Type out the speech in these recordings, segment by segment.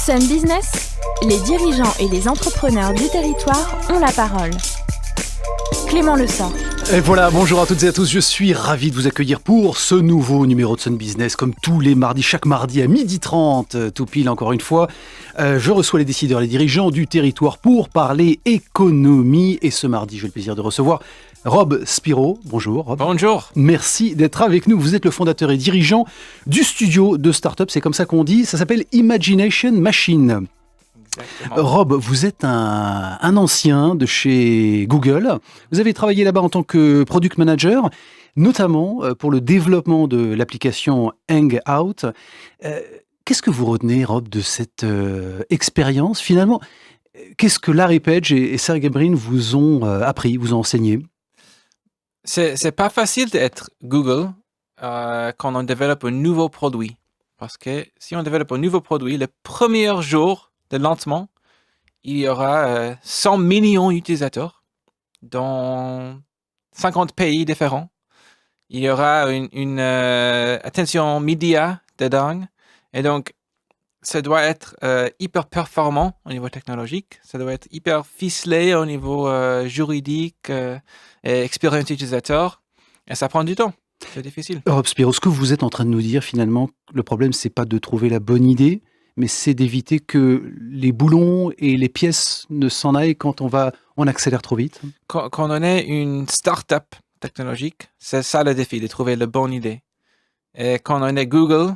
Sun Business, les dirigeants et les entrepreneurs du territoire ont la parole. Clément Lessort. Et voilà, bonjour à toutes et à tous, je suis ravi de vous accueillir pour ce nouveau numéro de Sun Business, comme tous les mardis, chaque mardi à 12h30, tout pile encore une fois. Je reçois les décideurs, les dirigeants du territoire pour parler économie. Et ce mardi, j'ai le plaisir de recevoir Rob Spiro. Bonjour Rob. Bonjour. Merci d'être avec nous. Vous êtes le fondateur et dirigeant du studio de start-up, c'est comme ça qu'on dit. Ça s'appelle Imagination Machine. Exactement. Rob, vous êtes un ancien de chez Google. Vous avez travaillé là-bas en tant que product manager, notamment pour le développement de l'application Hangout. Qu'est-ce que vous retenez, Rob, de cette expérience? Finalement, qu'est-ce que Larry Page et Sergey Brin vous ont appris, vous ont enseigné? C'est pas facile d'être Google quand on développe un nouveau produit. Parce que si on développe un nouveau produit, le premier jour de lancement, il y aura 100 millions d'utilisateurs dans 50 pays différents. Il y aura une attention média de dingue. Et donc, ça doit être hyper performant au niveau technologique. Ça doit être hyper ficelé au niveau juridique et expérience utilisateur. Et ça prend du temps. C'est difficile. Rob Spiro, ce que vous êtes en train de nous dire, finalement, le problème, c'est pas de trouver la bonne idée, mais c'est d'éviter que les boulons et les pièces ne s'en aillent quand on accélère trop vite. Quand on est une start-up technologique, c'est ça le défi, de trouver la bonne idée. Et quand on est Google,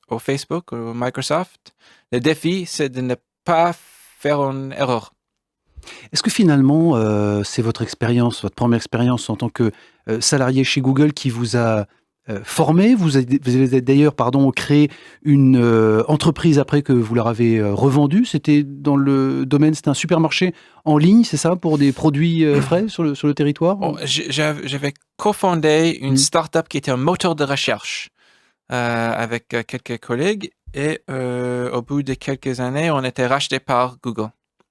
ou Facebook, ou Microsoft, le défi, c'est de ne pas faire une erreur. Est-ce que finalement, c'est votre expérience, votre première expérience en tant que salarié chez Google qui vous a formé? Vous avez d'ailleurs créé une entreprise après que vous leur avez revendue. C'était dans le domaine, c'était un supermarché en ligne, c'est ça, pour des produits frais sur le territoire? Bon, j'avais cofondé une start-up qui était un moteur de recherche avec quelques collègues et au bout de quelques années, on était racheté par Google.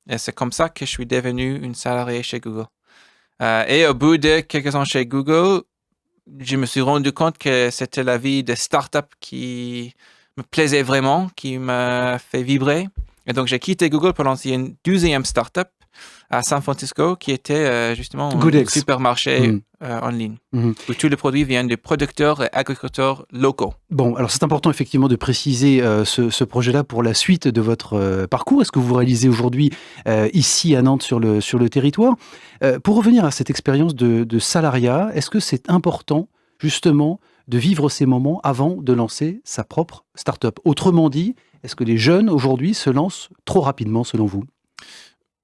Et c'est comme ça que je suis devenu une salariée chez Google. Et au bout de quelques ans chez Google, je me suis rendu compte que c'était la vie de start-up qui me plaisait vraiment, qui m'a fait vibrer. Et donc, j'ai quitté Google pour lancer une 12e start-up à San Francisco qui était justement un supermarché en ligne où tous les produits viennent des producteurs et agriculteurs locaux. Bon, alors c'est important effectivement de préciser ce projet-là pour la suite de votre parcours. Est-ce que vous réalisez aujourd'hui ici à Nantes sur le territoire? Pour revenir à cette expérience de salariat, est-ce que c'est important justement de vivre ces moments avant de lancer sa propre start-up? Autrement dit, est-ce que les jeunes aujourd'hui se lancent trop rapidement selon vous?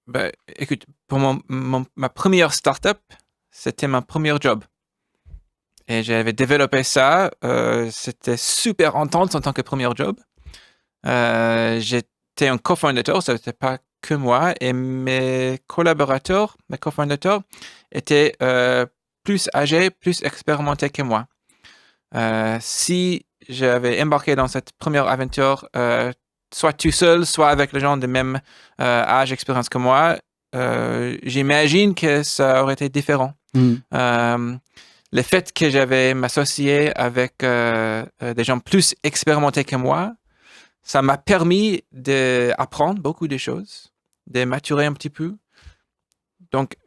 Ben, écoute, pour ma première start-up, c'était mon premier job. Et j'avais développé ça. C'était super intense en tant que premier job. J'étais un cofondateur, ça n'était pas que moi. Et mes cofondateurs étaient plus âgés, plus expérimentés que moi. Si j'avais embarqué dans cette première aventure, soit tout seul, soit avec les gens de même âge, expérience que moi, j'imagine que ça aurait été différent. Le fait que j'avais m'associé avec des gens plus expérimentés que moi, ça m'a permis d'apprendre beaucoup de choses, de maturer un petit peu. Donc,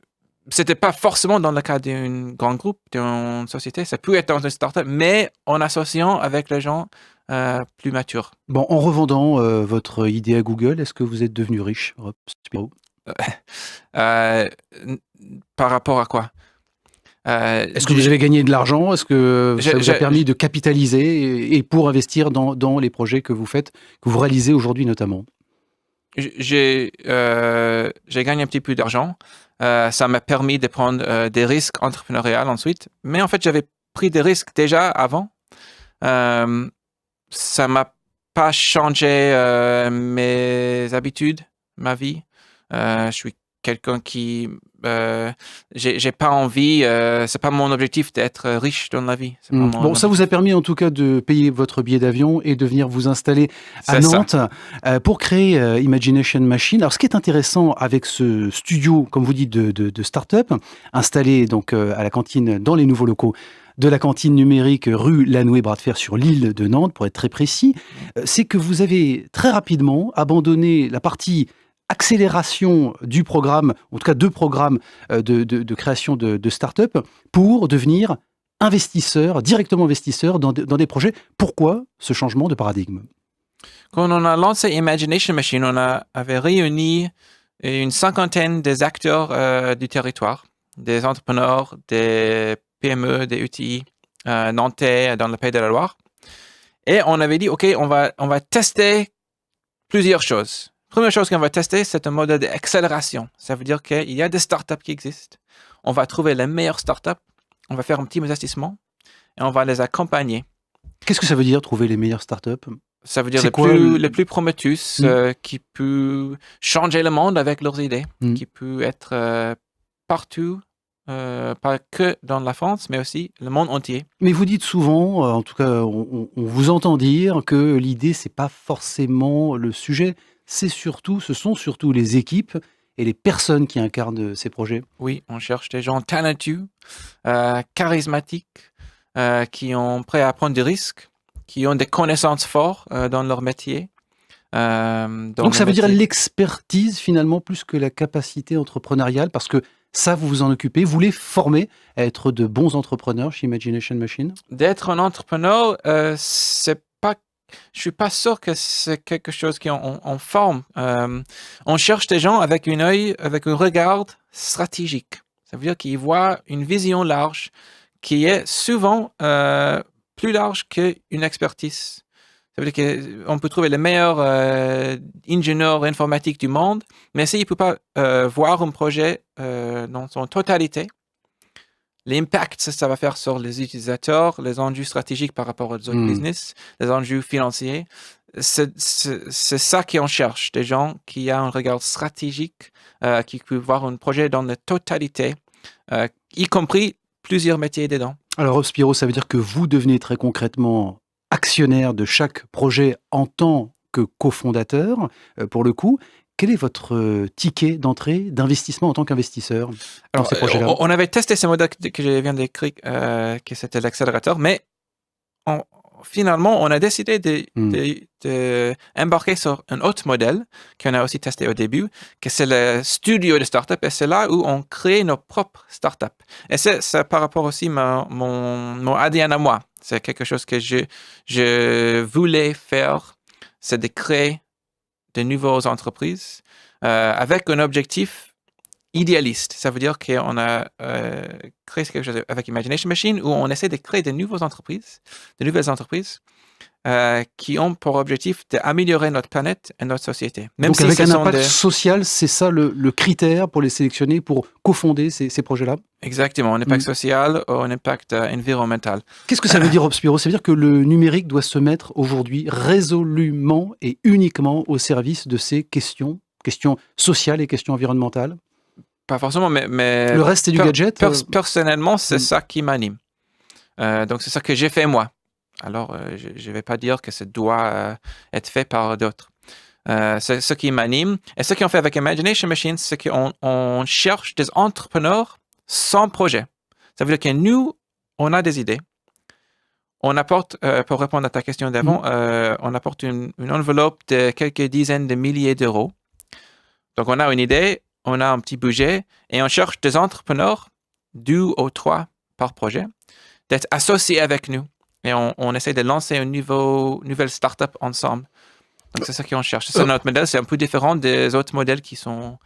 c'était pas forcément dans le cas d'un grand groupe, d'une société, ça peut être dans une start-up, mais en associant avec les gens plus matures. Bon, en revendant votre idée à Google, est-ce que vous êtes devenu riche, Rob Spiro? Par rapport à quoi? Est-ce que vous avez gagné de l'argent? Est-ce que ça vous a permis de capitaliser et pour investir dans les projets que vous faites, que vous réalisez aujourd'hui notamment? J'ai gagné un petit peu d'argent. Ça m'a permis de prendre des risques entrepreneuriaux ensuite. Mais en fait, j'avais pris des risques déjà avant. Ça m'a pas changé mes habitudes, ma vie. Je suis quelqu'un qui j'ai pas envie, c'est pas mon objectif d'être riche dans la vie. Bon, ça vous a permis en tout cas de payer votre billet d'avion et de venir vous installer à Nantes pour créer Imagination Machine. Alors, ce qui est intéressant avec ce studio, comme vous dites, de start-up, installé donc à la cantine dans les nouveaux locaux de la cantine numérique rue Lanouet-Bras-de-Fer sur l'île de Nantes, pour être très précis, c'est que vous avez très rapidement abandonné la partie accélération du programme, en tout cas 2 programmes de création de start-up, pour devenir investisseur, directement investisseur dans des projets. Pourquoi ce changement de paradigme? Quand on a lancé Imagination Machine, avait réuni une cinquantaine des acteurs du territoire, des entrepreneurs, des PME, des UTI nantais dans le Pays de la Loire. Et on avait dit, OK, on va tester plusieurs choses. Première chose qu'on va tester, c'est un modèle d'accélération. Ça veut dire qu'il y a des startups qui existent. On va trouver les meilleures startups. On va faire un petit investissement et on va les accompagner. Qu'est-ce que ça veut dire, trouver les meilleures startups? Ça veut dire les plus prometteuses, qui peuvent changer le monde avec leurs idées, qui peuvent être partout, pas que dans la France, mais aussi le monde entier. Mais vous dites souvent, en tout cas, on vous entend dire que l'idée, c'est pas forcément le sujet, ce sont surtout les équipes et les personnes qui incarnent ces projets. Oui, on cherche des gens talentueux, charismatiques, qui sont prêts à prendre des risques, qui ont des connaissances fortes dans leur métier. Donc ça veut dire l'expertise finalement plus que la capacité entrepreneuriale, parce que ça, vous vous en occupez, vous les formez à être de bons entrepreneurs chez Imagination Machine? D'être un entrepreneur, je suis pas sûr que c'est quelque chose qu'on forme. On cherche des gens avec un regard stratégique. Ça veut dire qu'ils voient une vision large qui est souvent plus large qu'une expertise. Ça veut dire qu'on peut trouver les meilleurs ingénieurs informatiques du monde, mais s'il ne peut pas voir un projet dans son totalité, l'impact que ça va faire sur les utilisateurs, les enjeux stratégiques par rapport aux autres business, les enjeux financiers, c'est ça qu'on cherche, des gens qui ont un regard stratégique, qui peuvent voir un projet dans la totalité, y compris plusieurs métiers dedans. Alors, Rob Spiro, ça veut dire que vous devenez très concrètement actionnaire de chaque projet en tant que cofondateur, pour le coup. Quel est votre ticket d'entrée d'investissement en tant qu'investisseur dans ces projets-là? On avait testé ce modèle que je viens d'écrire, que c'était l'accélérateur, mais finalement, on a décidé d'embarquer sur un autre modèle qu'on a aussi testé au début, que c'est le studio de start-up, et c'est là où on crée nos propres start-up. Et c'est par rapport aussi à mon ADN à moi. C'est quelque chose que je voulais faire, c'est de créer de nouvelles entreprises avec un objectif idéaliste. Ça veut dire qu'on a créé quelque chose avec Imagination Machine où on essaie de créer de nouvelles entreprises qui ont pour objectif d'améliorer notre planète et notre société. Même donc si avec un impact social, c'est ça le critère pour les sélectionner, pour cofonder ces projets-là? Exactement, un impact social ou un impact environnemental. Qu'est-ce que ça veut dire, Rob Spiro? Ça veut dire que le numérique doit se mettre aujourd'hui résolument et uniquement au service de ces questions sociales et questions environnementales? Pas forcément, mais le reste, c'est du gadget? Personnellement, c'est ça qui m'anime. Donc, c'est ça que j'ai fait moi. Alors, je ne vais pas dire que ça doit être fait par d'autres. C'est ce qui m'anime. Et ce qu'on fait avec Imagination Machine, c'est qu'on cherche des entrepreneurs sans projet. Ça veut dire que nous, on a des idées. On apporte, pour répondre à ta question d'avant, on apporte une enveloppe de quelques dizaines de milliers d'euros. Donc, on a une idée, on a un petit budget et on cherche des entrepreneurs, 2 ou 3 par projet, d'être associés avec nous. Et on essaie de lancer une nouvelle start-up ensemble. Donc, c'est ça qu'on cherche. C'est notre modèle, c'est un peu différent des autres modèles qui sont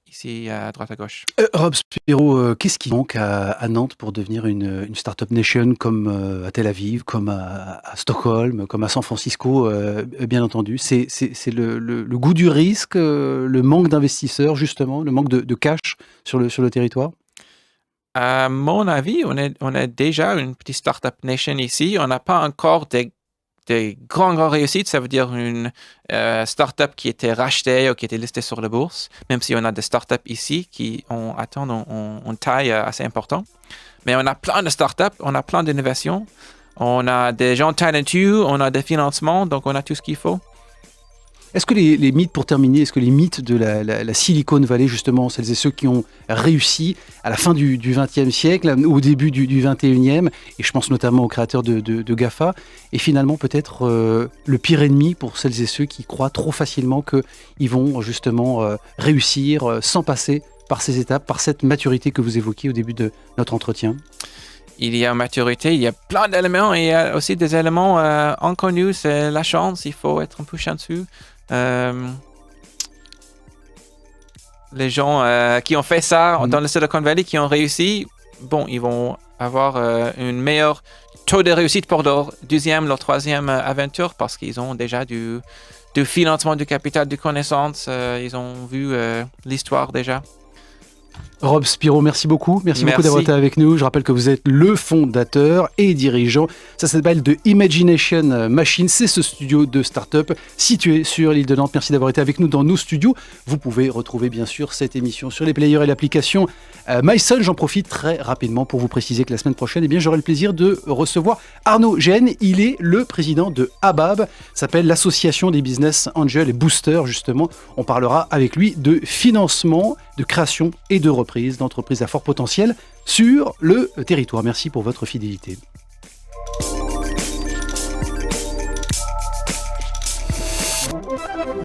ici à droite à gauche. Rob Spiro, qu'est-ce qui manque à Nantes pour devenir une start-up nation comme à Tel Aviv, comme à Stockholm, comme à San Francisco, bien entendu? C'est le goût du risque, le manque d'investisseurs, justement, le manque de cash sur le territoire? À mon avis, on est déjà une petite startup nation ici. On n'a pas encore des grandes réussites. Ça veut dire une startup qui était rachetée ou qui était listée sur la bourse, même si on a des startups ici qui atteignent une taille assez importante. Mais on a plein de startups, on a plein d'innovations, on a des gens talentueux, on a des financements, donc on a tout ce qu'il faut. Est-ce que les mythes, pour terminer, est-ce que les mythes de la Silicon Valley, justement, celles et ceux qui ont réussi à la fin du XXe siècle, au début du XXIe, et je pense notamment aux créateurs de GAFA, et finalement peut-être le pire ennemi pour celles et ceux qui croient trop facilement qu'ils vont justement réussir sans passer par ces étapes, par cette maturité que vous évoquiez au début de notre entretien? Il y a maturité, il y a plein d'éléments et il y a aussi des éléments inconnus, c'est la chance, il faut être un peu chanceux. Les gens qui ont fait ça dans le Silicon Valley, qui ont réussi, bon, ils vont avoir un meilleur taux de réussite pour leur deuxième, leur troisième aventure parce qu'ils ont déjà du financement, du capital, de connaissances, ils ont vu l'histoire déjà. Rob Spiro, merci beaucoup. Merci beaucoup d'avoir été avec nous. Je rappelle que vous êtes le fondateur et dirigeant. Ça s'appelle The Imagination Machine. C'est ce studio de start-up situé sur l'île de Nantes. Merci d'avoir été avec nous dans nos studios. Vous pouvez retrouver bien sûr cette émission sur les players et l'application MySon. J'en profite très rapidement pour vous préciser que la semaine prochaine, j'aurai le plaisir de recevoir Arnaud Gène. Il est le président de ABAB. Ça s'appelle l'Association des Business Angels et Boosters, justement. On parlera avec lui de financement, de création et de reprise d'entreprises à fort potentiel sur le territoire. Merci pour votre fidélité.